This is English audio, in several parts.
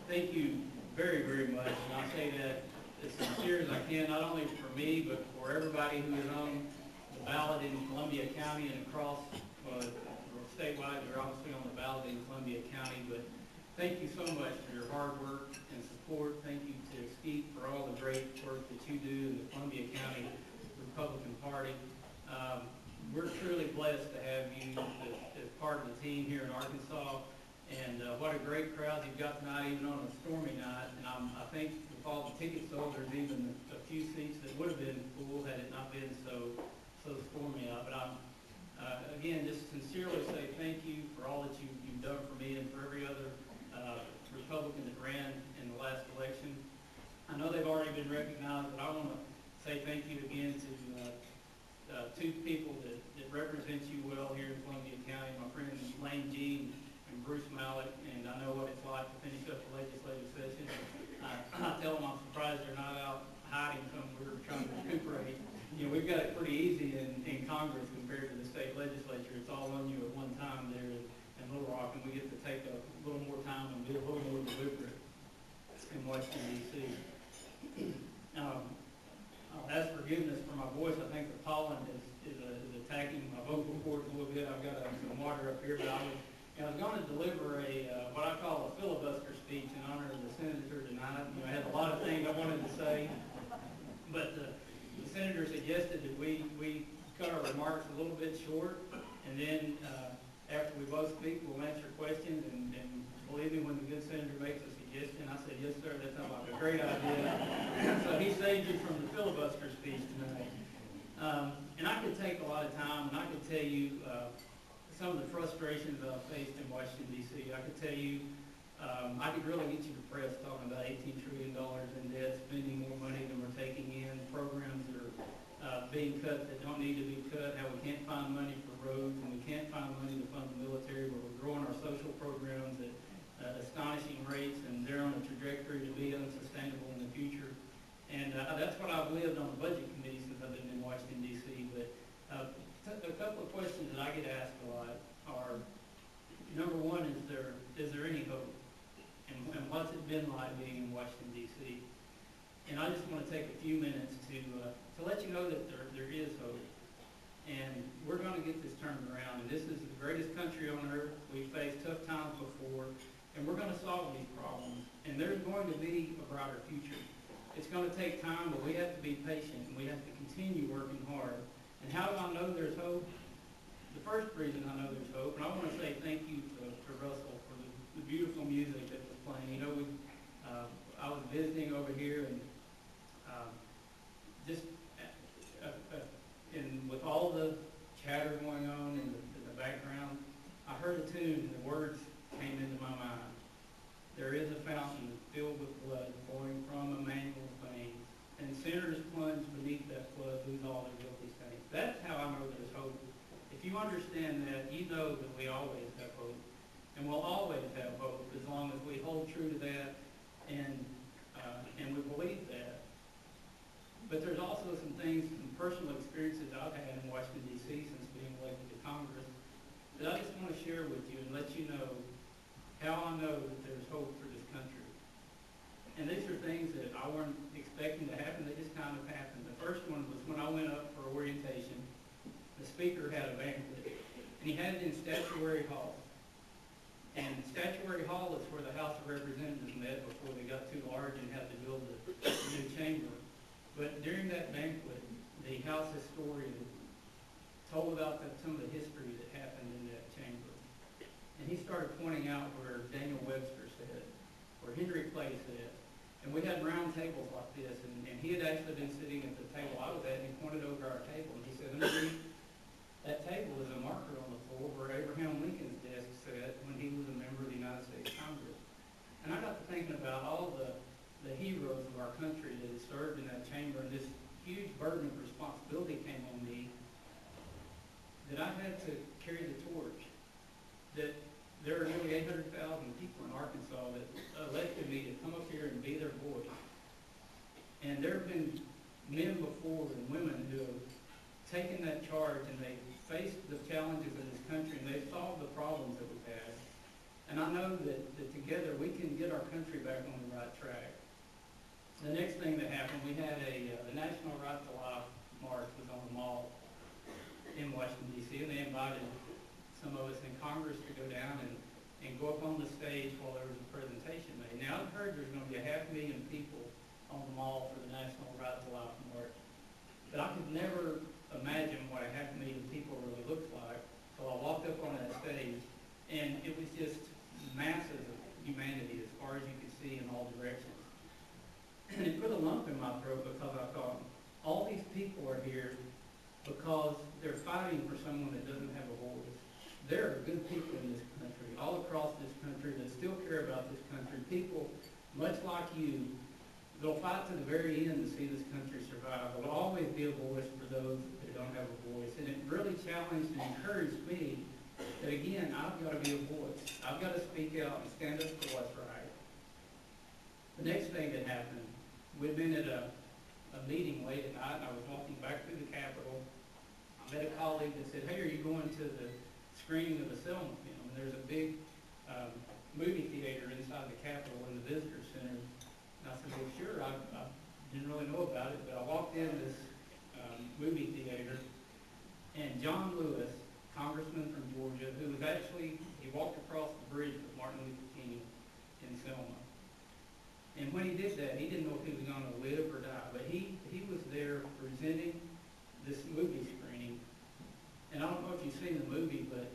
Thank you very, very much, and I say that as sincere as I can, not only for me, but for everybody who is on the ballot in Columbia County and across, or statewide, you're obviously on the ballot in Columbia County, but thank you so much for your hard work and support. Thank you to Skeet for all the great work that you do in the Columbia County Republican Party. We're truly blessed to have you as part of the team here in Arkansas. And what a great crowd you've got tonight, even on a stormy night. And I think with all the tickets sold, there's even a few seats that would have been full had it not been so stormy out. But again, just sincerely say thank you for all that you've done for me and for every other Republican that ran in the last election. I know they've already been recognized, but I want to say thank you again to two people that represent you well here in Columbia County, my friends Lane G and Bruce Mallett, and I know what it's like to finish up the legislative session. I tell them I'm surprised they're not out hiding somewhere trying to recuperate. You know, we've got it pretty easy in Congress compared to the state legislature. It's all on you at one time there in Little Rock, and we get to take a little more time and be a little more deliberate in Washington, D.C. I'll ask forgiveness for my voice. I think the pollen is attacking my vocal cords a little bit. I've got some water up here, but I was going to deliver what I call a filibuster speech in honor of the senator tonight. You know, I had a lot of things I wanted to say, but the senator suggested that we cut our remarks a little bit short, and then after we both speak, we'll answer questions. And believe me, when the good senator makes a suggestion, I said, yes, sir, that sounds like a great idea. So he saved you from the filibuster speech tonight. And I could take a lot of time, and I could tell you some of the frustrations that I've faced in Washington, D.C. I could tell you, I could really get you depressed talking about $18 trillion in debt, spending more money than we're taking in, programs that are being cut that don't need to be cut, how we can't find money for roads, and we can't find money to fund the military, but we're growing our social programs at astonishing rates, and they're on a trajectory to be unsustainable in the future. And that's what I've lived on the budget committee since I've been in Washington, D.C. But a couple of questions that I get asked a lot are, number one, is there any hope? And what's it been like being in Washington, D.C.? And I just want to take a few minutes to let you know that there is hope. And we're going to get this turned around. And this is the greatest country on earth. We've faced tough times before. And we're going to solve these problems. And there's going to be a brighter future. It's going to take time, but we have to be patient. And we have to continue working hard. And how do I know there's hope? The first reason I know there's hope, and I want to say thank you to Russell for the beautiful music that was playing. You know, I was visiting over here, and with all the chatter going on in the background, I heard a tune, and the words came into my mind. There is a fountain filled with blood flowing from Emmanuel's veins, and sinners plunge beneath that flood lose all their guilty stains. That's how I know there's hope. If you understand that, you know that we always have hope, and we'll always have hope as long as we hold true to that and we believe that. But there's also some things, some personal experiences I've had in Washington, D.C. since being elected to Congress that I just want to share with you and let you know how I know that there's hope for this country. And these are things that I weren't expecting to happen. They just kind of happened. The first one was when I went up for orientation. The speaker had a banquet, and he had it in Statuary Hall. And Statuary Hall is where the House of Representatives met before they got too large and had to build a new chamber. But during that banquet, the House historian told about some of the history that happened in that chamber. And he started pointing out where Daniel Webster sat, where Henry Clay sat. And we had round tables like this, and he had actually been sitting at the table I was at, and he pointed over our table, and he said, underneath that table is a marker on the floor where Abraham Lincoln's desk sat when he was a member of the United States Congress. And I got to thinking about all the heroes of our country that had served in that chamber, and this huge burden of responsibility came on me that I had to carry the torch, that there are nearly 800,000 taken that charge and they've faced the challenges of this country and they've solved the problems that we've had. And I know that together we can get our country back on the right track. The next thing that happened, we had the National Right to Life March was on the mall in Washington, D.C., and they invited some of us in Congress to go down and go up on the stage while there was a presentation made. Now, I've heard there's going to be 500,000 people on the mall for the National Right to Life March, but I could never imagine what 500,000 people really looks like. So I walked up on that stage, and it was just masses of humanity as far as you could see in all directions. And it put a lump in my throat because I thought, all these people are here because they're fighting for someone that doesn't have a voice. There are good people in this country, all across this country, that still care about this country. People, much like you, they'll fight to the very end to see this country survive. There'll always be a voice for those that don't have a voice. And it really challenged and encouraged me that, again, I've got to be a voice. I've got to speak out and stand up for what's right. The next thing that happened, we'd been at a meeting late at night, and I was walking back through the Capitol. I met a colleague that said, hey, are you going to the screening of the Selma film? And there's a big movie theater inside the Capitol in the Visitor Center. And I said, well, sure, I didn't really know about it, but I walked in this movie theater, and John Lewis, congressman from Georgia, who was actually, he walked across the bridge with Martin Luther King in Selma. And when he did that, he didn't know if he was going to live or die, but he was there presenting this movie screening. And I don't know if you've seen the movie, but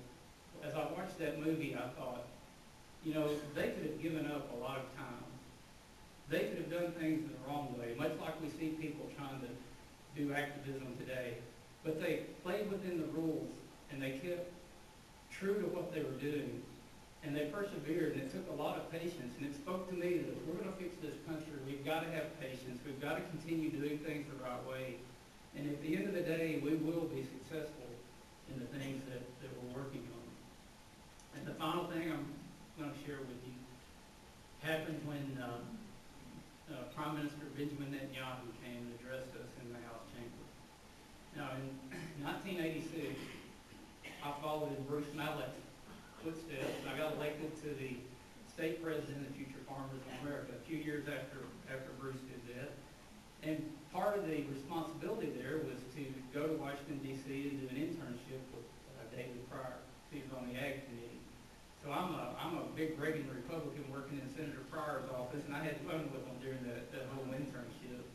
as I watched that movie, I thought, you know, they could have given up a lot of time. They could have done things the wrong way, much like we see people trying to do activism today. But they played within the rules, and they kept true to what they were doing. And they persevered, and it took a lot of patience. And it spoke to me that if we're going to fix this country, we've got to have patience. We've got to continue doing things the right way. And at the end of the day, we will be successful in the things that we're working on. And the final thing I'm going to share with you happened when Prime Minister Benjamin Netanyahu came and addressed us in the House chamber. Now, in 1986, I followed in Bruce Mallett's footsteps, and I got elected to the state president of Future Farmers of America a few years after Bruce did that. And part of the responsibility there was to go to Washington, D.C. and do an internship with David Pryor, who's on the Ag Committee. So I'm a big Reagan Republican working in Senator Pryor's office, and I had fun with him during that whole internship.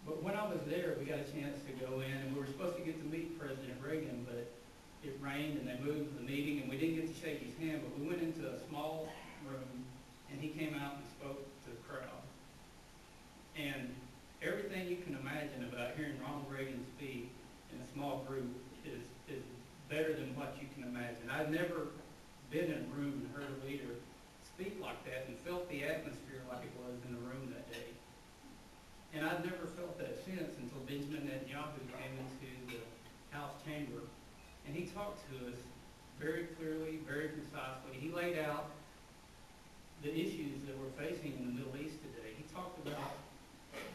But when I was there, we got a chance to go in, and we were supposed to get to meet President Reagan, but it rained and they moved the meeting, and we didn't get to shake his hand, but we went into a small room, and he came out and spoke to the crowd. And everything you can imagine about hearing Ronald Reagan speak in a small group is better than what you can imagine. I've never been in a room and heard a leader speak like that and felt the atmosphere like it was in the room that day. And I've never felt that since until Benjamin Netanyahu came into the House chamber. And he talked to us very clearly, very concisely. He laid out the issues that we're facing in the Middle East today. He talked about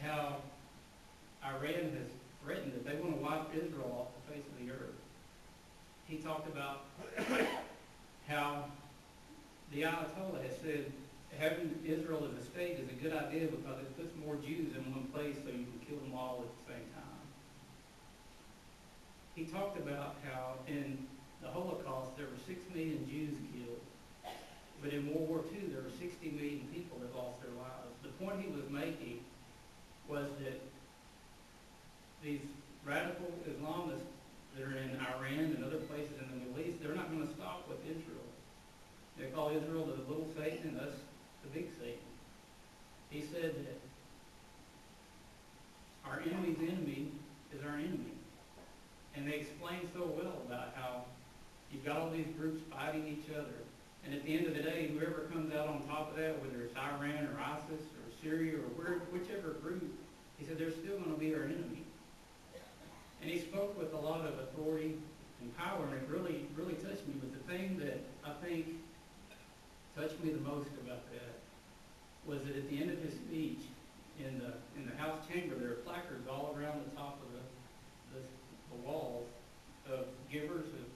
how Iran has threatened that they want to wipe Israel off the face of the earth. He talked about how the Ayatollah has said having Israel as a state is a good idea because it puts more Jews in one place so you can kill them all at the same time. He talked about how in the Holocaust there were 6 million Jews killed, but in World War II there were 60 million people that lost their lives. The point he was making was that these radical Islamists that are in Iran and other places in the Middle East, they're not going to stop with Israel. They call Israel the little Satan and us the big Satan. He said that our enemy's enemy is our enemy. And they explained so well about how you've got all these groups fighting each other. And at the end of the day, whoever comes out on top of that, whether it's Iran or ISIS or Syria or whichever group, he said they're still going to be our enemy. And he spoke with a lot of authority and power, and it really, really touched me. But the thing that I think touched me the most about that was that at the end of his speech in the House chamber, there were placards all around the top of the the walls of givers of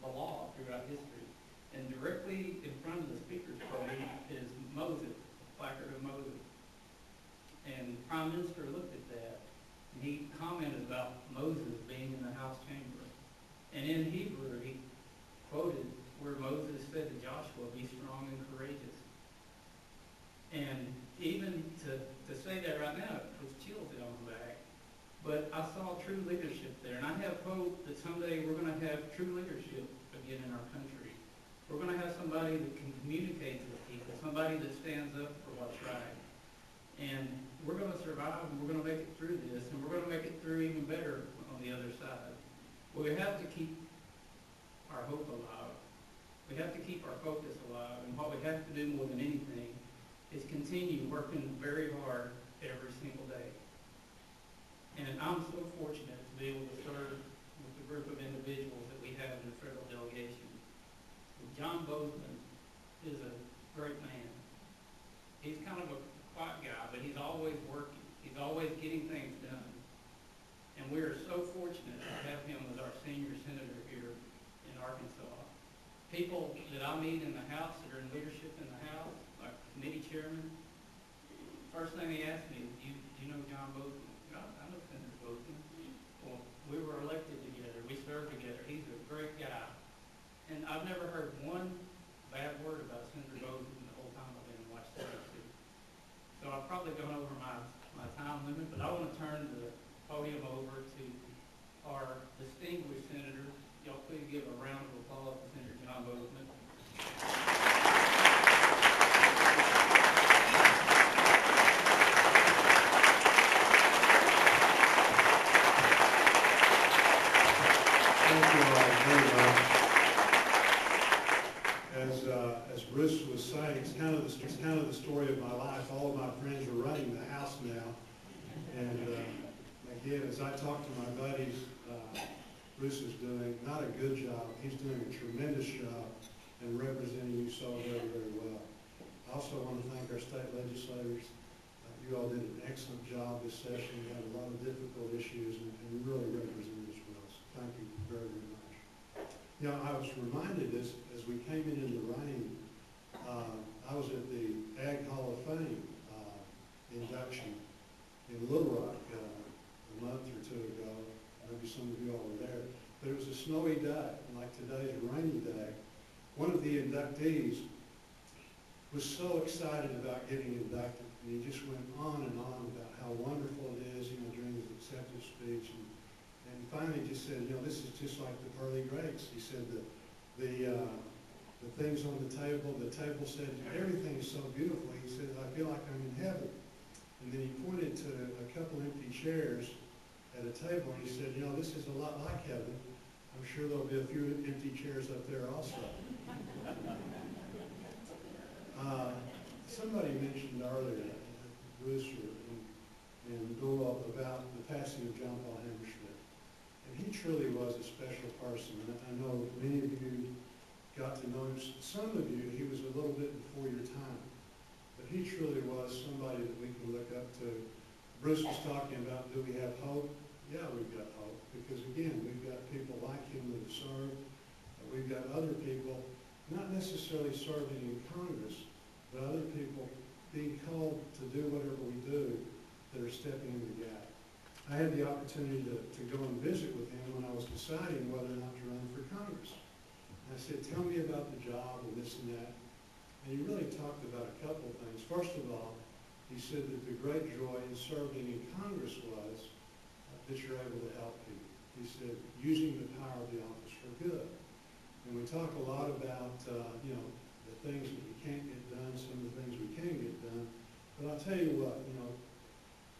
the law throughout history. And directly in front of the speaker's podium is Moses, the placard of Moses. And the Prime Minister looked at that, and he commented about Moses being in the house chamber. And in Hebrew, he quoted where Moses said to Joshua, "Be strong and courageous." And even to say that right now, it puts chills down my back. But I saw true leadership there, and I have hope that someday we're going to have true leadership again in our country. We're going to have somebody that can communicate to the people, somebody that stands up for what's right. And we're going to survive, and we're going to make it through this, and we're going to make it through even better on the other side. We have to keep our hope alive. We have to keep our focus alive, and what we have to do more than anything is continue working very hard every single day. And I'm so fortunate to be able to serve with the group of individuals that we have in the federal delegation. John Bozeman is a great man. He's kind of a quiet guy, but he's always working. He's always getting things done. And we are so fortunate to have him as our senior senator here in Arkansas. People that I meet in the House that are in leadership in the House, like committee chairman, first thing they ask me is, do you know John Bozeman? I know Senator Bozeman. Well, we were elected together. We served together. He's a great guy. And I've never heard one bad word about Senator Bozeman the whole time I've been in Washington, D.C. So I've probably gone over my time limit, but I want to turn the podium over to our distinguished senator. Y'all please give a round of applause to Senator John Bozeman. Thank you all very much. As Bruce was saying, it's kind of the story of my life. All of my friends are running the House now, and again, as I talk to my buddies, Bruce is doing not a good job. He's doing a tremendous job and representing you so very, very well. I also want to thank our state legislators. You all did an excellent job this session. You had a lot of difficult issues, and you really represented us well. So thank you very, very much. You know, I was reminded as we came in the rain, I was at the Ag Hall of Fame induction in Little Rock a month or two ago. Maybe some of you all were there. But it was a snowy day, like today's a rainy day. One of the inductees was so excited about getting inducted, and he just went on and on about how wonderful it is, during his acceptance speech. And finally just said, this is just like the pearly grapes. He said that the things on the table said, everything is so beautiful. He said, I feel like I'm in heaven. And then he pointed to a couple empty chairs at a table, and he said, this is a lot like heaven. I'm sure there'll be a few empty chairs up there also. Somebody mentioned earlier, Bruce and Doyle, about the passing of John Paul Hammerschmidt. And he truly was a special person. And I know many of you got to know him. Some of you, he was a little bit before your time. But he truly was somebody that we can look up to. Bruce was talking about, do we have hope? Yeah, we've got hope. Because again, we've got people like him that have served. We've got other people, not necessarily serving in Congress, but other people being called to do whatever we do that are stepping in the gap. I had the opportunity to go and visit with him when I was deciding whether or not to run for Congress. And I said, tell me about the job and this and that. And he really talked about a couple of things. First of all, he said that the great joy in serving in Congress was that you're able to help people. He said, using the power of the office for good. And we talk a lot about, the things that we can't get done, some of the things we can get done. But I'll tell you what,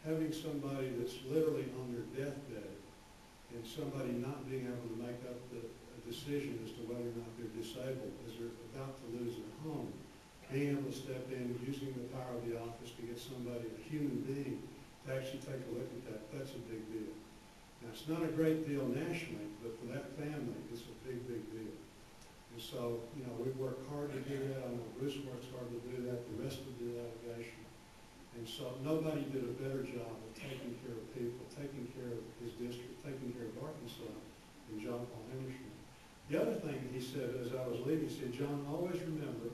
having somebody that's literally on their deathbed and somebody not being able to make up a decision as to whether or not they're disabled as they're about to lose their home, being able to step in, using the power of the office to get somebody, a human being, to actually take a look at that, that's a big deal. Now, it's not a great deal nationally, but for that family, it's a big, big deal. And so, we've worked hard to do that. I know Bruce works hard to do that, the rest of the delegation. And so nobody did a better job of taking care of people, taking care of his district, taking care of Arkansas than John Paul Hammerschmidt. The other thing that he said as I was leaving, he said, John, always remember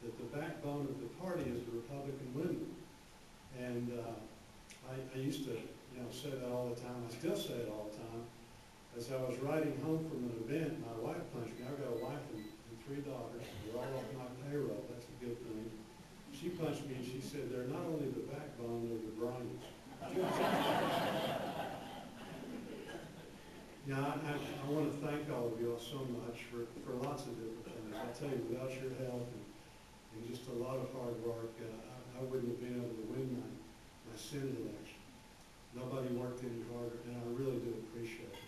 that the backbone of the party is the Republican women. And I used to, say that all the time. I still say it all the time. As I was riding home from an event, my wife punched me. I've got a wife and 3 daughters. They're all off my payroll. That's a good thing. She punched me and she said, they're not only the backbone, they're the brains. I want to thank all of you all so much for lots of different things. I tell you, without your help and just a lot of hard work, I wouldn't have been able to win my Senate election. Nobody worked any harder, and I really do appreciate it.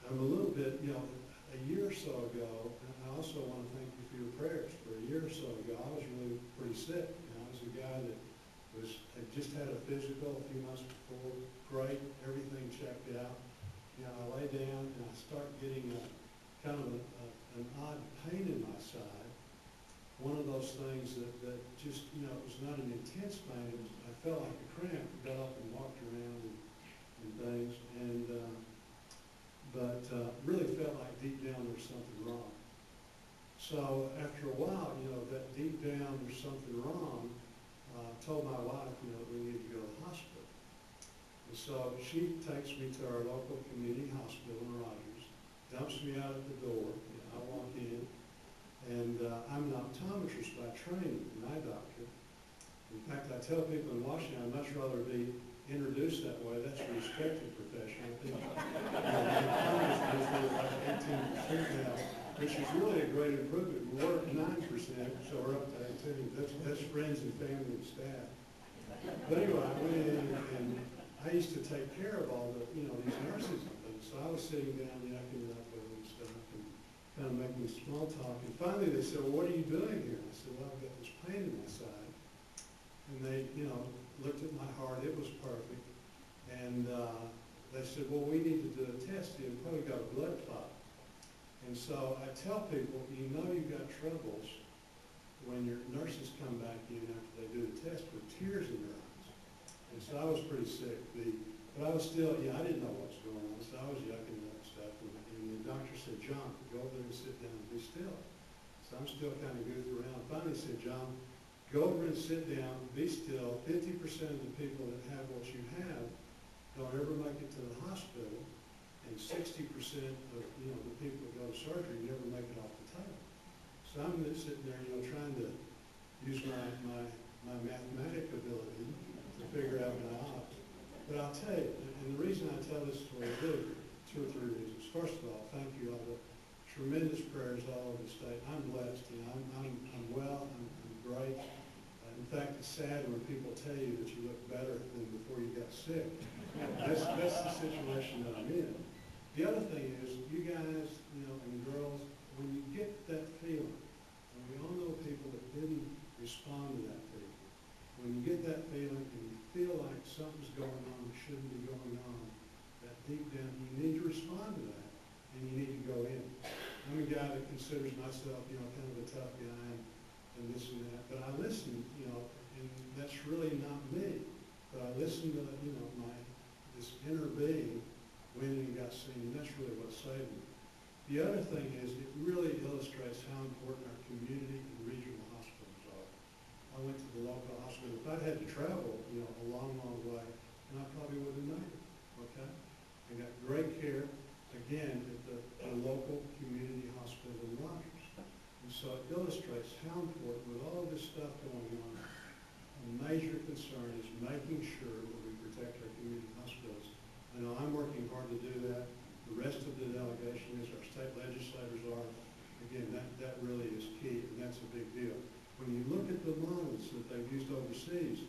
I'm a little bit, a year or so ago, and I also want to thank you for your prayers. For a year or so ago, I was really pretty sick. I was a guy that had just had a physical a few months before. Great, everything checked out. I lay down and I start getting kind of an odd pain in my side. One of those things that just, it was not an intense pain. I felt like a cramp. Got up and walked around and things, but really felt like deep down there was something wrong. So after a while, that deep down there's something wrong, told my wife, we need to go to the hospital. And so she takes me to our local community hospital in Rogers, dumps me out at the door. I walk in, and I'm an optometrist by training, an eye doctor. In fact, I tell people in Washington, I'd much rather be introduced that way. That's a respected profession. I think optometrist is like 18% now, which is really a great improvement. We were at 9%, so we're up to 18%. That's friends and family and staff. But anyway, I went in and I used to take care of all the, these nurses and things. So I was sitting down yakking it up with them and stuff and kind of making small talk. And finally they said, well, what are you doing here? I said, well, I've got this pain in my side. And they, looked at my heart. It was perfect. And they said, well, we need to do a test. You've probably got a blood clot. And so I tell people, you've got troubles when your nurses come back in after they do the test with tears in their eyes. And so I was pretty sick. But I was still, I didn't know what was going on, so I was yucking it up and stuff. And the doctor said, John, go over there and sit down and be still. So I'm still kind of goofing around. Finally said, John, go over and sit down, be still. 50% of the people that have what you have don't ever make it to the hospital. And 60% of the people that go to surgery never make it off the table. So I'm sitting there, trying to use my mathematic ability to figure out my odds. But I'll tell you, and the reason I tell this story, I do 2 or 3 reasons. First of all, thank you all the tremendous prayers all over the state. I'm blessed. I'm well. I'm great. In fact, it's sad when people tell you that you look better than before you got sick. That's the situation that I'm in. The other thing is, you guys, and girls, when you get that feeling, and we all know people that didn't respond to that feeling, when you get that feeling and you feel like something's going on that shouldn't be going on, that deep down, you need to respond to that, and you need to go in. I'm a guy that considers myself, kind of a tough guy and this and that, but I listen, and that's really not me, but I listen to, this inner being when you got seen, and that's really what saved me. The other thing is, it really illustrates how important our community and regional hospitals are. I went to the local hospital. If I'd had to travel, a long, long way, then I probably would have made it, okay? I got great care, again, at the local community hospital in Rogers. And so it illustrates how important, with all this stuff going on, a major concern is making sure that we protect our community hospitals. I know I'm working hard to do that. The rest of the delegation is, our state legislators are. Again, that really is key, and that's a big deal. When you look at the models that they've used overseas,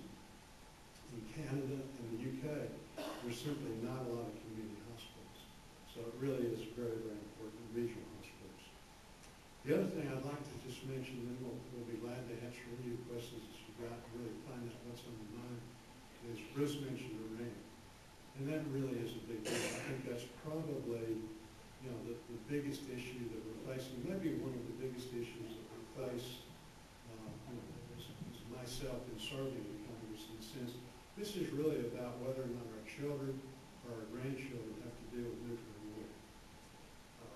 in Canada and the UK, there's simply not a lot of community hospitals. So it really is very, very important, regional hospitals. The other thing I'd like to just mention, and we'll be glad to answer any questions that you've got, and really find out what's on your mind, is Bruce mentioned Iran. And that really is a big deal. I think that's probably, the biggest issue that we're facing, maybe one of the biggest issues that we face, myself in serving in Congress in the sense, this is really about whether or not our children or our grandchildren have to deal with nuclear war.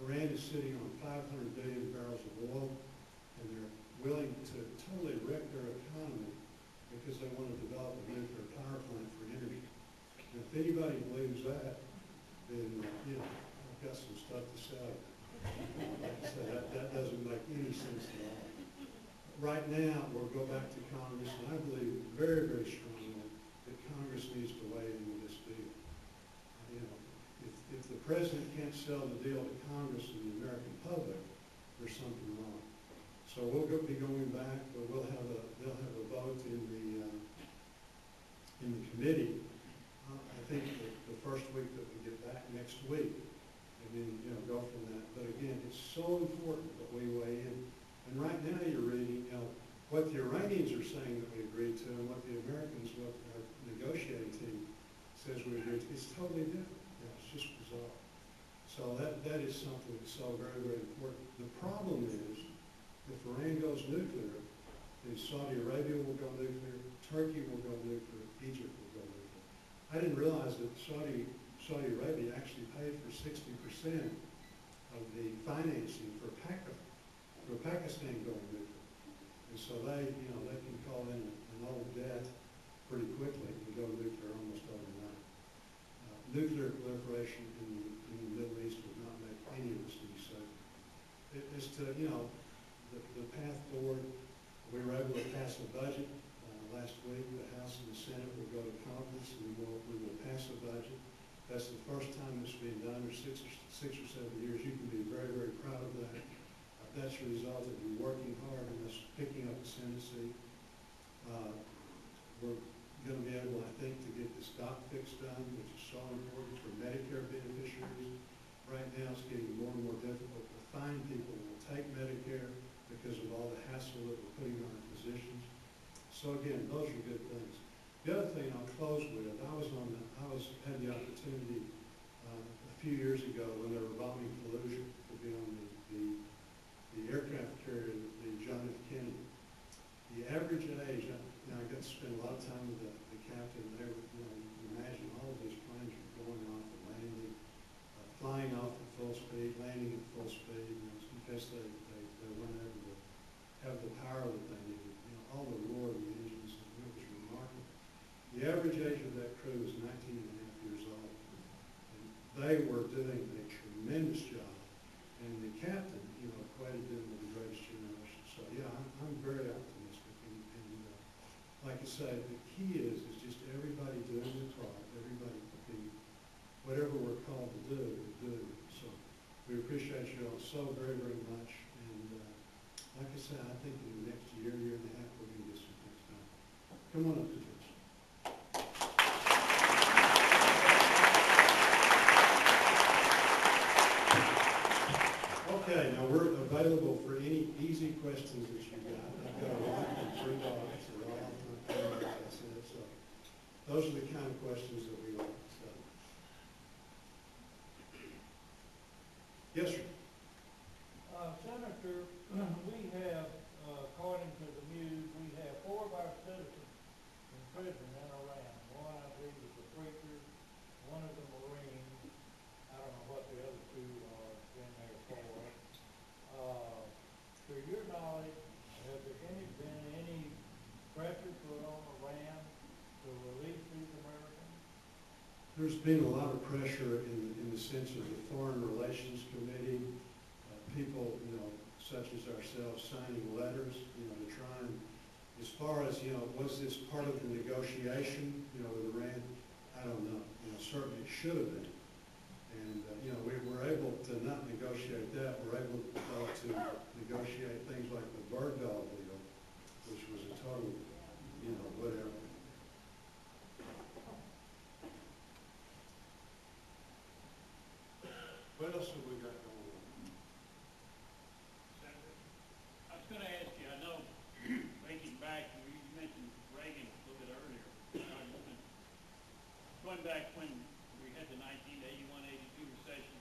Iran is sitting on 500 billion barrels of oil, and they're willing to totally wreck their economy because they want to develop a nuclear power plant for energy. And if anybody believes that, then, I've got some stuff to say. So that doesn't make any sense at all. Right now, we'll go back to Congress, and I believe very, very strongly that Congress needs to weigh in with this deal. If the president can't sell the deal to Congress and the American public, there's something wrong. So we'll be going back, but they'll have a vote in the committee. I think the first week that we get back next week, and then go from that. But again, it's so important that we weigh in. And right now you're reading, what the Iranians are saying that we agreed to, and what the Americans, what our negotiating team says we agreed to. It's totally different. It's just bizarre. So that is something that's so very, very important. The problem is, if Iran goes nuclear, then Saudi Arabia will go nuclear, Turkey will go nuclear, Egypt will go nuclear. I didn't realize that Saudi Arabia actually paid for 60% of the financing for Pakistan going nuclear. And so they can call in an old debt pretty quickly and go nuclear almost overnight. Nuclear proliferation in the Middle East would not make any of us any safer. As to, the path forward, we were able to pass a budget last week. The House and the Senate will go to conference, and we will pass a budget. That's the first time it's been done in six or 7 years. You can be very, very proud of that. That's a result of you working hard and us picking up the Senate seat. We're going to be able, I think, to get this doc fix done, which is so important for Medicare beneficiaries. Right now, it's getting more and more difficult to find people who will take Medicare because of all the hassle that we're putting on our physicians. So again, those are good things. The other thing I'll close with, I had the opportunity a few years ago when they were bombing Fallujah to be on the aircraft carrier, the John F. Kennedy. The average age, I got to spend a lot of time with the captain. They were, imagine all of these planes were going off and landing, flying off at full speed, landing at full speed, because they weren't able to have the power that they needed. All the roar of the engines, it was remarkable. The average age of that crew was 19 and a half years old. And they were doing a tremendous job. And the captain, equated them with the greatest generation. So yeah, I'm very optimistic. And like I say, the key is just everybody doing their part, everybody being whatever we're called to do, So we appreciate you all so very, very much. And like I said, I think in the next year and a half, we're going to get some things done. Come on up to this. Okay, now we're available for any easy questions that you've got. I've got a wife and 3 daughters. They're all off my family, as I said. So those are the kind of questions that we like. So. Yes, sir. Senator, we have, according to the news, we have 4 of our citizens in prison in Iran. One, I believe, is a preacher, one is a Marine. I don't know what the other 2 are in there for. To your knowledge, has there been any pressure put on Iran to release these Americans? There's been a lot of pressure in the sense of the Foreign Relations Committee, people, such as ourselves, signing letters, to try and, as far as, was this part of the negotiation, with Iran? I don't know. Certainly it should have been. And, we were able to not negotiate that. We're able to negotiate things like the bird dog deal, which was a total, whatever. What else have we got going on? Senator, I was going to ask you, I know, thinking back, you mentioned Reagan a little bit earlier. Going back when we had the 1981-82 recession,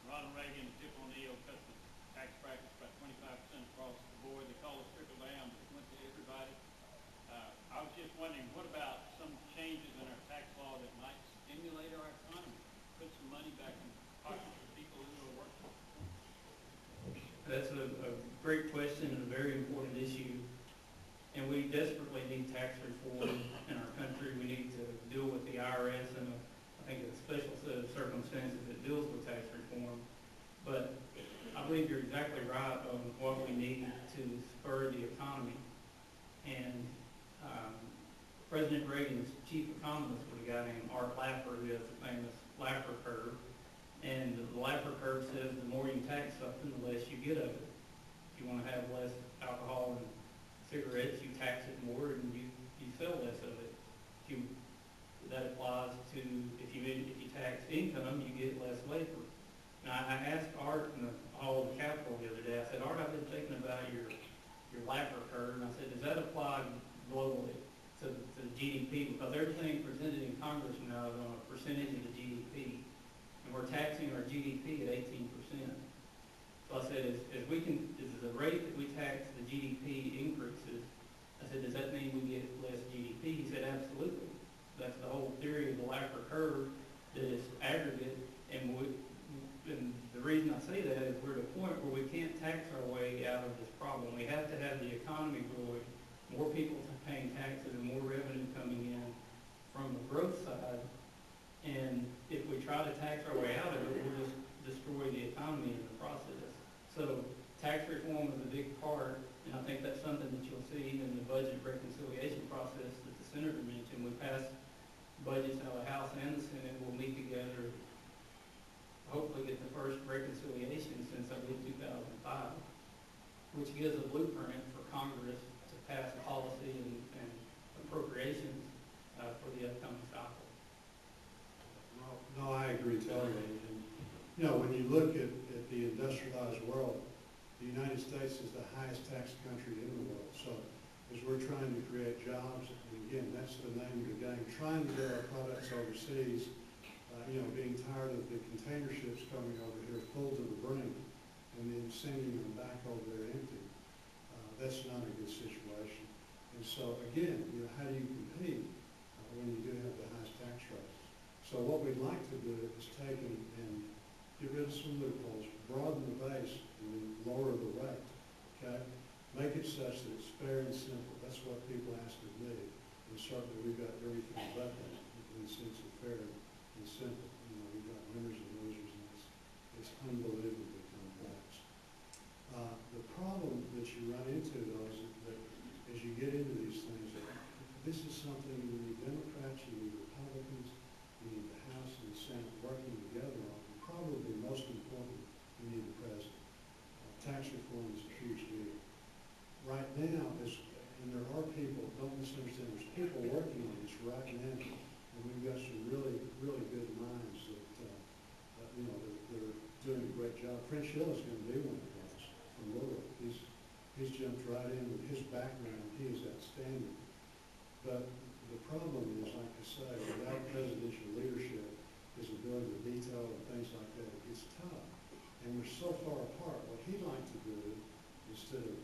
Ronald Reagan and Tip O'Neill cut the tax brackets by 25% across the board. They called it trickle down, but it went to everybody. money back in pockets of people who are working? That's a great question and a very important issue. And we desperately need tax reform in our country. We need to deal with the IRS and I think a special set of circumstances that deals with tax reform. But I believe you're exactly right on what we need to spur the economy. And President Reagan's chief economist was a guy named Art Laffer, who has the famous Laffer curve. And the Laffer curve says the more you tax something, the less you get of it. If you want to have less alcohol and cigarettes, you tax it more and you sell less of it. That applies to if you tax income, you get less labor. Now, I asked Art in the hall of the Capitol the other day, I said, Art, I've been thinking about your Laffer curve, and I said, does that apply globally to the GDP? Because everything presented in Congress now is on a percentage of the GDP, and we're taxing our GDP at 18%. So I said, as the rate that we tax the GDP increases, I said, does that mean we get less GDP? He said, absolutely. That's the whole theory of the Laffer curve, that it's aggregate, and the reason I say that is we're at a point where we can't tax our way out of this problem. We have to have the economy growing, more people paying taxes, and more revenue coming in from the growth side. And if we try to tax our way out of it, we'll just destroy the economy in the process. So tax reform is a big part, and I think that's something that you'll see in the budget reconciliation process that the senator mentioned. We pass budgets out of the House and the Senate. We'll meet together, hopefully get the first reconciliation since I believe 2005, which gives a blueprint for Congress to pass policy and appropriations for the upcoming cycle. No, I agree totally. And, you know, when you look at the industrialized world, the United States is the highest taxed country in the world. So as we're trying to create jobs, and again, that's the name of the game, trying to get our products overseas, being tired of the container ships coming over here full to the brim and then sending them back over there empty, that's not a good situation. And so again, how do you compete when you do have the highest tax rates? So what we'd like to do is take and get rid of some loopholes, broaden the base, and then lower the rate, okay? Make it such that it's fair and simple. That's what people ask of me. And certainly we've got everything but that in the sense of fair and simple. We've got winners and losers, and it's unbelievably complex. The problem that you run into, though, is that as you get into these things, this is something you need Democrats, you need Republicans, you need the House and the Senate working together on. And probably most important, you need the President. Tax reform is a huge deal. Right now, and there are people, don't misunderstand, there's people working on this right now, and we've got some really, really good minds that, they're doing a great job. French Hill is going to be one of those from Louisville. He's jumped right in with his background. He is outstanding. But the problem is, like I say, without presidential leadership, his ability to veto and things like that, it's tough. And we're so far apart. What he'd like to do, instead of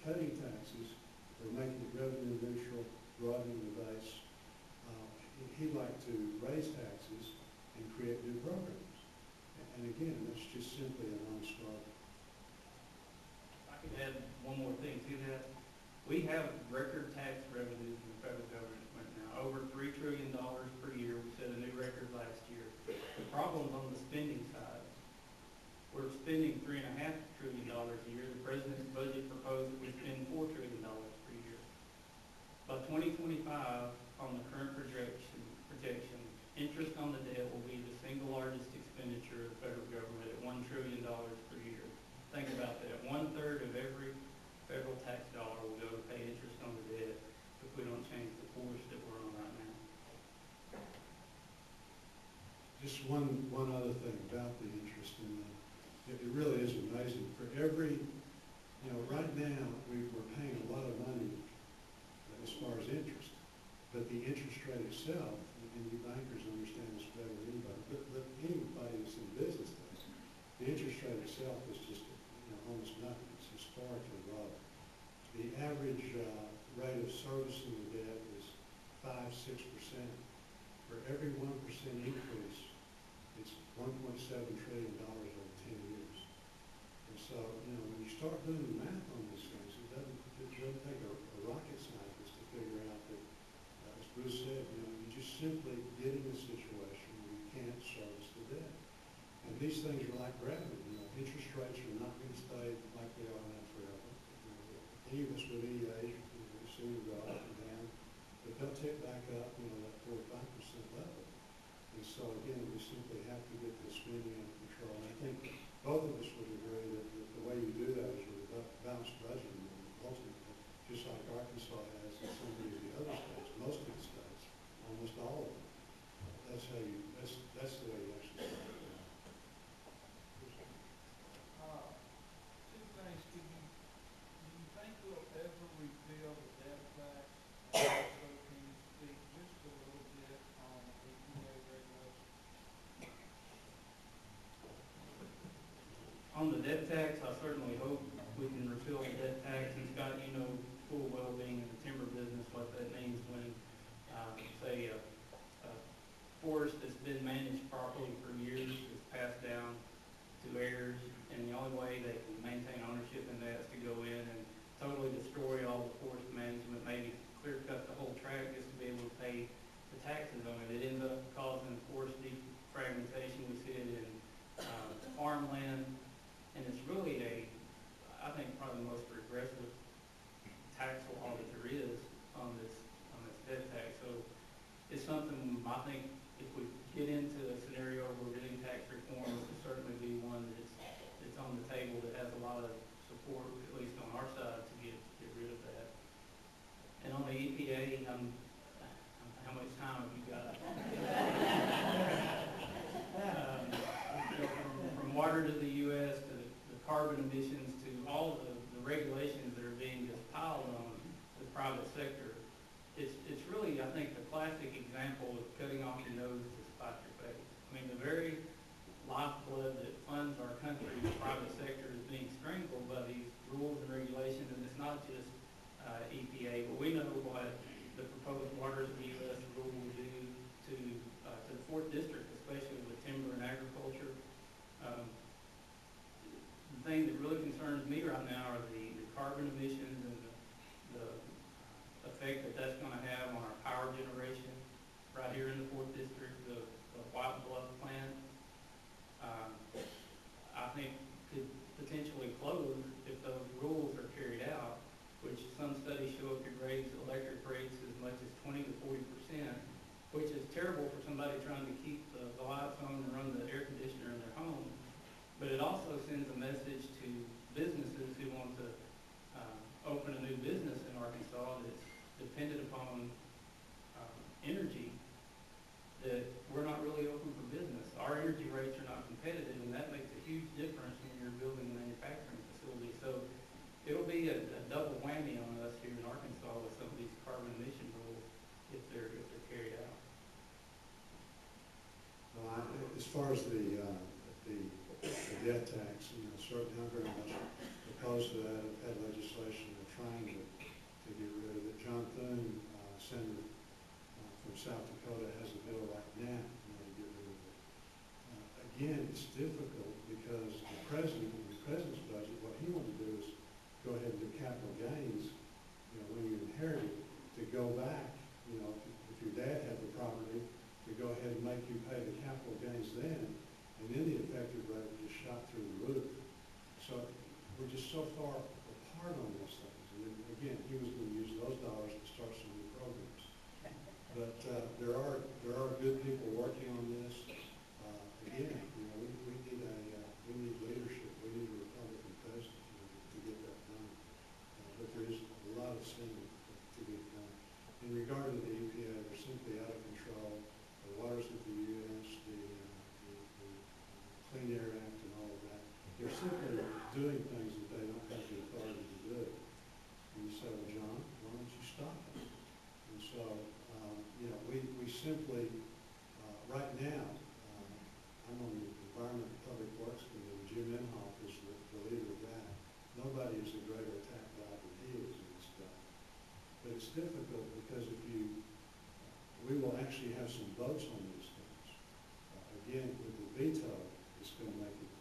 cutting taxes or making it revenue neutral, broadening the base, he'd like to raise taxes and create new programs. And again, that's just simply a non-starter. I could add one more thing to that. We have record tax revenues in the federal government right now, over $3 trillion per year. We set a new record last year. The problem's on the spending side. We're spending $3.5 trillion a year. The president's budget proposed that we spend $4 trillion per year. By 2025, on the current projection, interest on the debt will be the single largest expenditure of the federal government at $1 trillion per year. Think about that. 1/3 of every federal tax dollar will go to pay interest on the debt if we don't change the course that we're on right now. Just one other thing about the interest in that. It really is amazing. For every, right now we're paying a lot of money as far as interest, but the interest rate itself, and you bankers understand this better than anybody, but anybody that's in business does, the interest rate itself is just almost nothing. It's historically low. The average rate of servicing the debt is 5-6%. For every 1% increase, it's $1.7 trillion over 10 years. And so, when you start doing the math on these things, it doesn't take a rocket scientist to figure out that, as Bruce said, you just simply get in a situation where you can't service the debt. And these things are like gravity. Interest rates are not going to stay like they are now forever. Any of us with EAs, soon go up and down, but they'll tick back up, that 4 or 5% level. And so again, we simply have to get the spending under control. And I think both of us would agree that the way you do that is with a balanced budgeting, ultimately, just like Arkansas has and so many of the other states, most of the states, almost all of them. That's the way you actually start. Two things, do you think we'll ever repeal the debt tax? And also, can you speak just a little bit on EPA regulations? On the debt tax, I certainly hope we can repeal the debt tax. And Scott, you know full well, being in the timber business, what that means when, say, a forest that's been managed properly for years is passed down to heirs, and the only way they can maintain ownership in that is to go in and totally destroy all the forest management, maybe clear cut the whole tract just to be able to pay the taxes on it. It ends up causing forest defragmentation. We see it in farmland, and it's really I think probably the most regressive tax law that there is on this debt tax. So it's something I think if we get into a scenario where we're getting tax reform, it would certainly be one that's on the table that has a lot of support, at least on our side, to get rid of that. And on the EPA, how much time have you got? From water to the U.S. to the carbon emissions to all of the regulations that are being just piled on the private sector, it's really, I think, the classic example of cutting off your nose to spite your face. I mean, the very lifeblood that funds our country, the private sector, is being strangled by these rules and regulations, and it's not just EPA, but we know what the proposed waters of the U.S. rule will do to the 4th District, especially with timber and agriculture. The thing that really concerns me right now are the carbon emissions and the effect that that's going to have on our power generation right here in the 4th District. The White Bluff plant, I think, could potentially close if those rules are carried out, which some studies show it could raise electric rates as much as 20 to 40%, which is terrible for somebody trying to keep the lights on and run the air conditioner in their home. But it also sends a message to businesses who want to open a new business in Arkansas that's dependent upon energy, that we're not really open for business. Our energy rates are not competitive, and that makes a huge difference when you're building a manufacturing facility. So it'll be a double whammy on us here in Arkansas with some of these carbon emission rules if they're carried out. Well, as far as the debt tax, certainly I'm very much opposed to that. I've had legislation they're trying to get rid of it. John Thune, Senator from South Dakota, has a bill right now to get rid of it. Again, it's difficult because the president's budget, what he wanted to do is go ahead and do capital gains, when you inherit it, to go back, if your dad had the property, to go ahead and make you pay the capital gains then, and then the effective rate just shot through the roof. So we're just so far apart on those things. And then, again, he was going to use those dollars to start some new programs. But there are good people working on this. Again, we need leadership. We need a Republican president to get that done. But there is a lot of spending to get done. In regard to the EPA, they're simply out of control. The waters of the U.S., the Clean Air Act, and all of that, they're simply doing things that they don't have the authority to do. And you say, well, John, why don't you stop it? And so, we simply, right now, I'm on the Environment and Public Works Committee. Jim Inhofe is the leader of that. Nobody is a greater attack dog than he is in this stuff. But it's difficult because we will actually have some votes on these things. Again, with the veto, it's gonna make it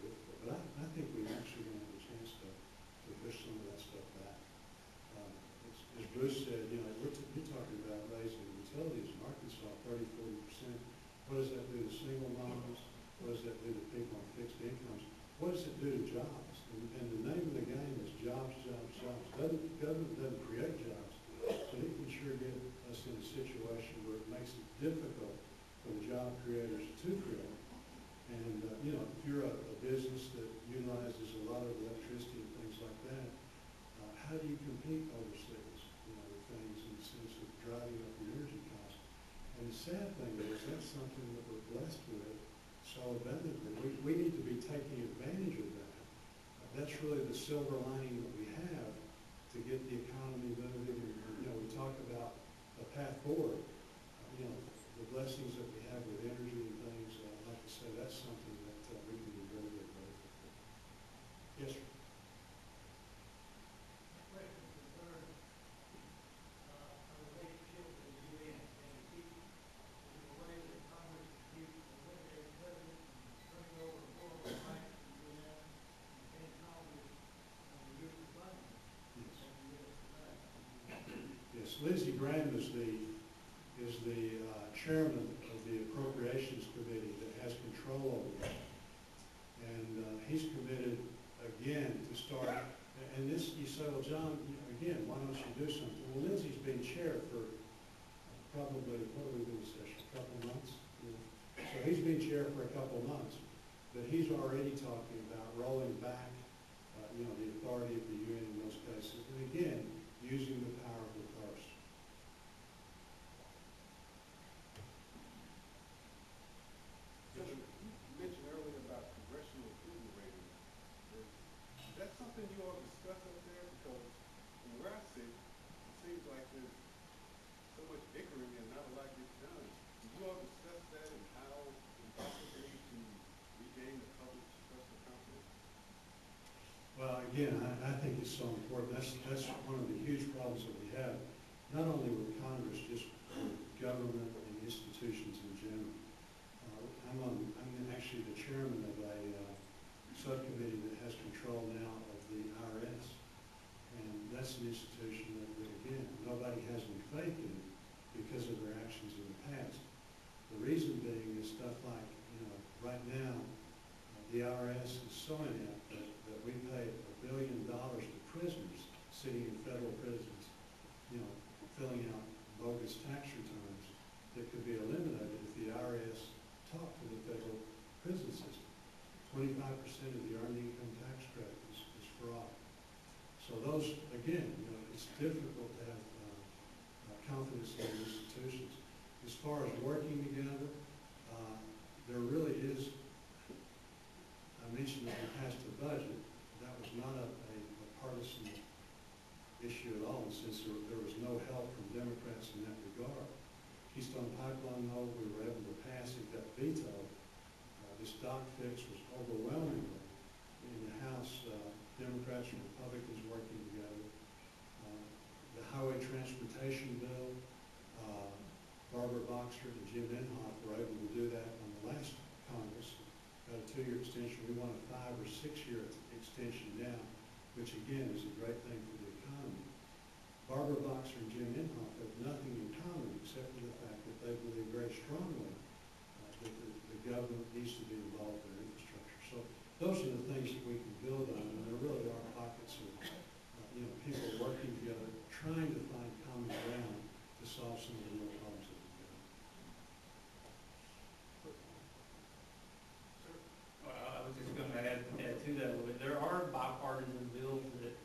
difficult. But I think we actually gonna have a chance to push some of that stuff back. As Bruce said, you know, we're talking about raising utilities in Arkansas 30–40%. What does that do to single moms? What does that do to people on fixed incomes? What does it do to jobs? And the name of the game is jobs, jobs, jobs. Government doesn't create jobs, but it can sure get us in a situation where it makes it difficult for the job creators to create. And, you know, if you're a business that utilizes a lot of electricity and things like that, how do you compete overseas, you know, with things in the sense of driving up your energy costs? And the sad thing is that's something that we're blessed with so abundantly. We need to be taking advantage of that. That's really the silver lining that we have to get the economy moving. And, you know, we talk about a path forward. You know, the blessings that we have with energy and things, like I said, that's something that we can be very, very grateful for. Yes, sir. Question concern, our relationship with the UN and to keep the way that Congress keeps eliminating president and turning over formal rights to the UN and Congress on the use of funding. Yes. And the US back. Yes, Lindsey Graham is the chairman of the Appropriations Committee that has control over that. And he's committed again to start, and this, you say, well, John, you know, again, why don't you do something? Well, Lindsey's been chair for probably, what have we been in session, a couple months? Yeah. So he's been chair for a couple months, but he's already talking about rolling back, you know, the authority of the UN in those cases. And again, using the power of the purse. You mentioned earlier about congressional approval ratings. Is that something you all discuss up there? Because from where I sit, it seems like there's so much bickering and not a lot gets done. Do you all discuss that and how important it is to regain the public's trust and confidence? Well, again, I think it's so important. That's one of the huge problems that we have, not only with Congress, just with government and institutions in general. I'm actually the chairman of a subcommittee that has control now of the IRS. And that's an institution that again, nobody has any faith in because of their actions in the past. The reason being is stuff like, you know, right now, the IRS is so inept that we pay $1 billion to prisoners sitting in federal prisons, you know, filling out bogus tax returns that could be eliminated if the IRS talked to the federal prison system. 25% of the earned income tax credit is fraud. So those, again, you know, it's difficult to have confidence in institutions. As far as working together, there really is. I mentioned that we passed a budget. That was not a partisan issue at all, since there was no help from Democrats in that regard. Keystone Pipeline, though, we were able to pass. It got vetoed. This dock fix was overwhelmingly in the House, Democrats and Republicans working together. The highway transportation bill, Barbara Boxer and Jim Inhofe were able to do that on the last Congress. Got a 2-year extension. We want a 5- or 6-year extension now, which again is a great thing for the economy. Barbara Boxer and Jim Inhofe have nothing in common except for the fact that they believe very strongly that the government needs to be involved in infrastructure. So those are the things that we can build on, and there really are pockets of you know, people working together, trying to find common ground to solve some of the real problems that we've got. Well, I was just going to add to that a little bit. There are bipartisan bills that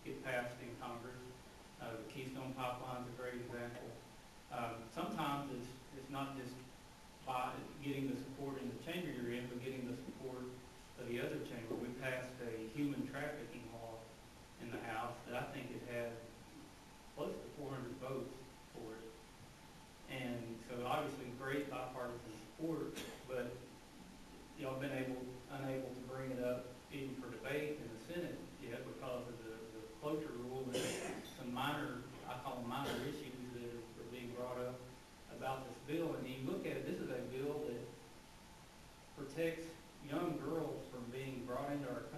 get passed in Congress. The Keystone Pipeline is a great example. Sometimes it's not just by getting the support in the chamber you're in, but getting the support of the other chamber. We passed a human trafficking law in the House that I think it had close to 400 votes for it. And so obviously great bipartisan support, but y'all been unable to bring it up even for debate in the Senate yet because of the cloture rule and some minor, I call them minor issues that are being brought up about this bill. And you look at it, this is a bill that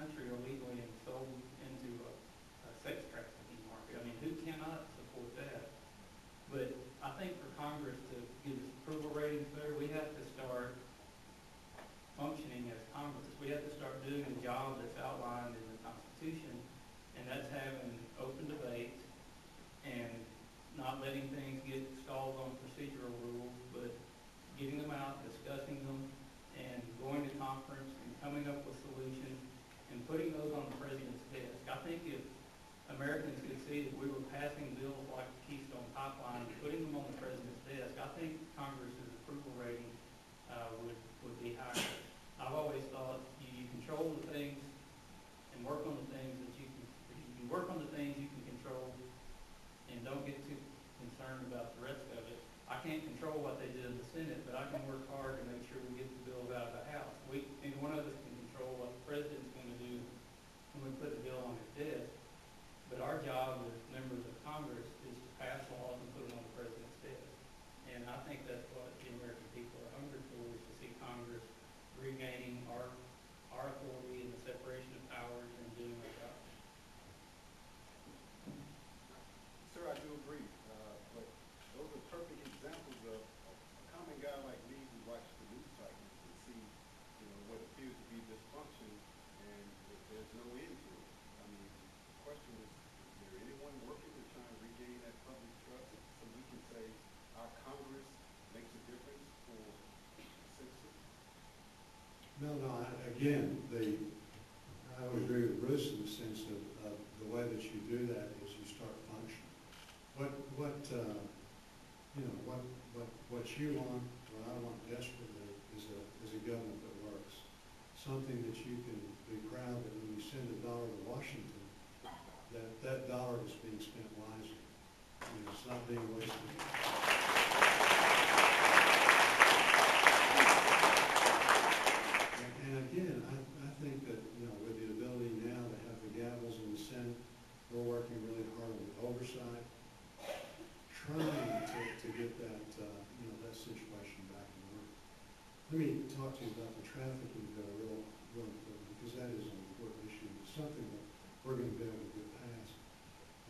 country illegally and sold into a sex trafficking market. I mean, who cannot support that? But I think for Congress to give us approval ratings better, we have to start functioning as Congress. We have to start doing the job that's outlined in the Constitution, and that's having open debates and not letting things get stalled on procedural rules, but getting them out, discussing them, and going to conference and coming up with solutions and putting those on the president's desk. I think if Americans could see that we were passing bills like the Keystone Pipeline and putting them on the president's desk, I think Congress's approval rating would be higher. I've always thought you control the things and work on the things that you can. If you work on the things you can control and don't get too concerned about the rest of it. I can't control what they did in the Senate, but I can work hard to make sure we get the bills out of the House. Neither one of us can control what the president's going to do when we put the bill on his desk. But our job as members of Congress is to pass laws and put them on the president's desk. And I think that's what the American people are hungry for, is to see Congress regaining our authority and the separation of powers and doing our job. Sir, I do agree, but those are perfect examples of a common guy like me who watches the news cycles and see, what appears to be dysfunction, and there's no end to it. I mean, the question is there anyone working to try and regain that public trust so we can say our Congress makes a difference for citizens? No, again, I would agree with Bruce in the sense of the way that you do that is you start functioning. What you want, what I want desperately is a government that works. Something that you can be proud that when you send $1 to Washington, that dollar is being spent wisely. It's not being wasted. And again, I think that, with the ability now to have the gavels in the Senate, we're working really hard on the oversight, trying to get that situation back in order. Let me talk to you about the trafficking bill real quick, because that is an important issue. It's something that we're going to be able to get past.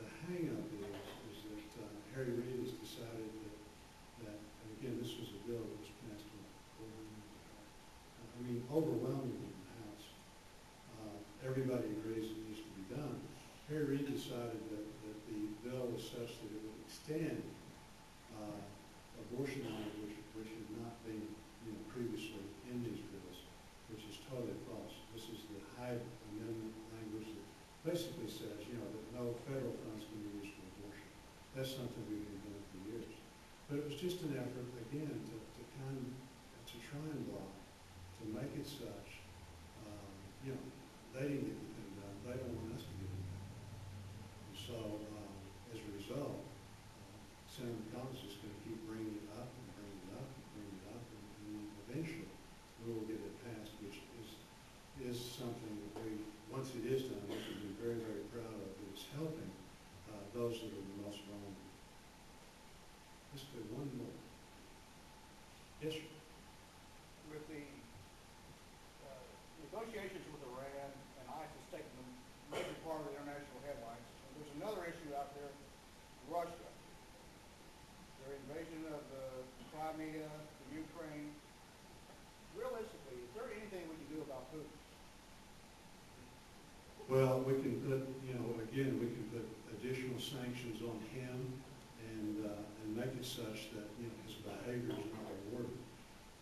The hang-up is that Harry Reid has decided that, and again, this was a bill that was passed overwhelmingly in the House. Everybody agrees it needs to be done. Harry Reid decided that the bill was such that it would extend abortion language, which had not been previously in these bills, which is totally false. This is the Hyde Amendment language that basically says, that no federal funds can be used for abortion. That's something we've been doing for years. But it was just an effort, again, to try and block, to make it such, they didn't get anything done. They don't want us to get anything done. And so, as a result, Senator Collins is going to keep bringing it up and bringing it up and bringing it up, and eventually we will get it passed, which is something that once it is done, we can be very, very proud of. That it's helping those that are the most vulnerable. Let's do one more. Yes, sir. With the negotiations with Iran, and ISIS taking a major part of the international headlines, there's another issue out there, Russia. Their invasion of the Crimea, the Ukraine. Realistically, is there anything we can do about Putin? Well, we can put, again, we can put additional sanctions on him and make it such that, his behavior is not rewarded.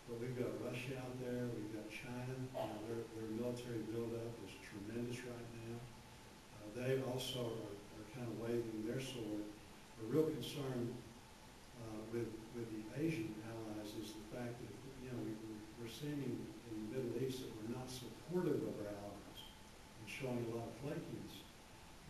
But we've got Russia out there, we've got China, their military buildup is tremendous right now. They also are kind of waving their sword. A real concern with the Asian allies is the fact that, we're seeing in the Middle East that we're not supportive of our allies and showing a lot of flakiness.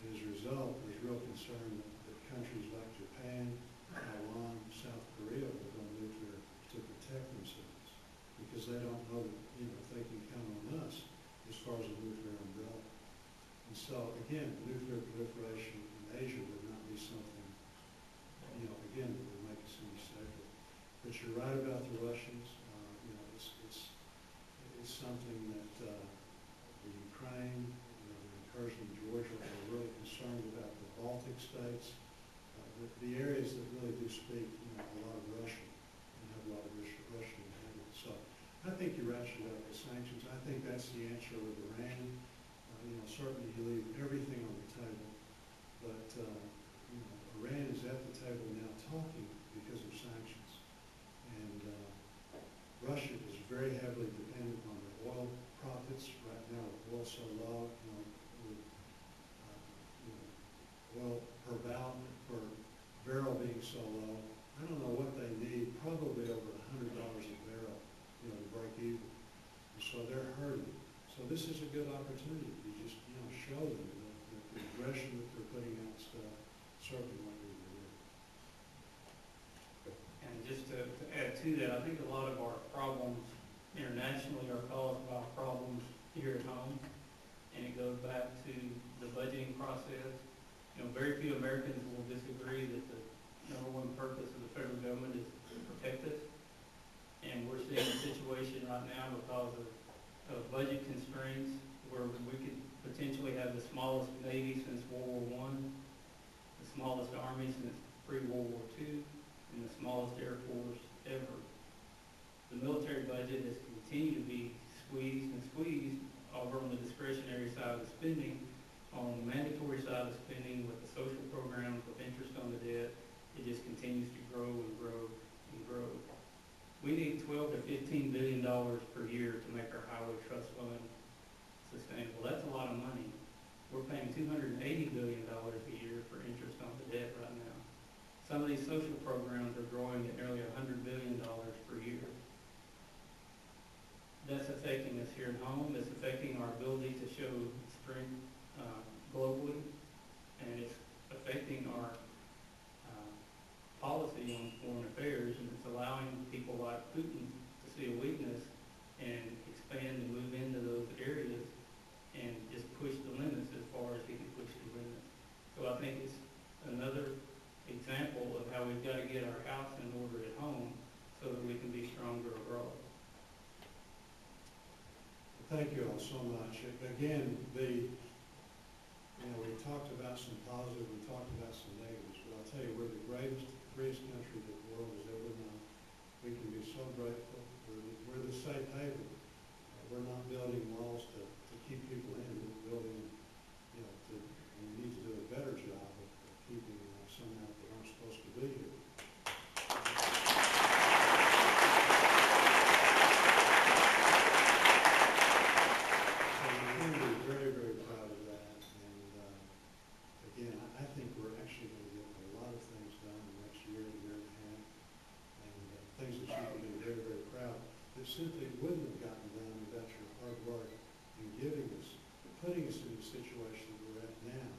And as a result, there's real concern that countries like Japan, Taiwan, South Korea will go nuclear to protect themselves because they don't know that, if they can count on us as far as a nuclear umbrella. And so, again, nuclear proliferation in Asia would not be something, again, that would make us any safer. But you're right about the Russians. It's something that the Ukraine, Georgia are really concerned about the Baltic states, the areas that really do speak, a lot of Russian and have a lot of Russian inhabitants. So I think you're absolutely right with sanctions. I think that's the answer with Iran. Certainly you leave everything on the table, but Iran is at the table now talking because of sanctions, and Russia is very heavily dependent on the oil profits right now. With oil so low, with oil per barrel being so low, I don't know what they need. Probably over $100 a barrel, to break even. And so they're hurting. So this is a good opportunity to just show them that the aggression that they're putting out stuff certainly won't be rewarded. And just to add to that, I think a lot of our problems internationally are caused by problems here at home, and it goes back to the budgeting process. Very few Americans will disagree that the number one purpose of the federal government is to protect us, and we're seeing a situation right now because of budget constraints where we could potentially have the smallest Navy since World War I, the smallest Army since pre-World War II, and the smallest Air Force ever. The military budget has continued to be squeezed and squeezed over on the discretionary side of the spending. On the mandatory side of the spending with the social programs, with interest on the debt, it just continues to grow and grow and grow. We need $12 to $15 billion per year to make our highway trust fund sustainable. That's a lot of money. We're paying $280 billion a year for interest on the debt right now. Some of these social programs are growing at nearly $100 billion per year. That's affecting us here at home. It's affecting our ability to show strength globally, and it's affecting our policy on foreign affairs, and it's allowing people like Putin to see a weakness and expand and move into those areas and just push the limits as far as he can push the limits. So I think it's another example of how we've got to get our house in order at home so that we can be stronger abroad. Thank you all so much. Again, we talked about some positive, we talked about some negatives, but I'll tell you, we're the freest country that the world has ever known. We can be so grateful. We're the safe haven. We're not building walls to keep people in. We're building, and we need to do a better job of keeping some out that aren't supposed to be here. I think we're actually going to get a lot of things done in the next year and a half, and things that you can be very, very proud that simply wouldn't have gotten done without your hard work in putting us in the situation that we're at now.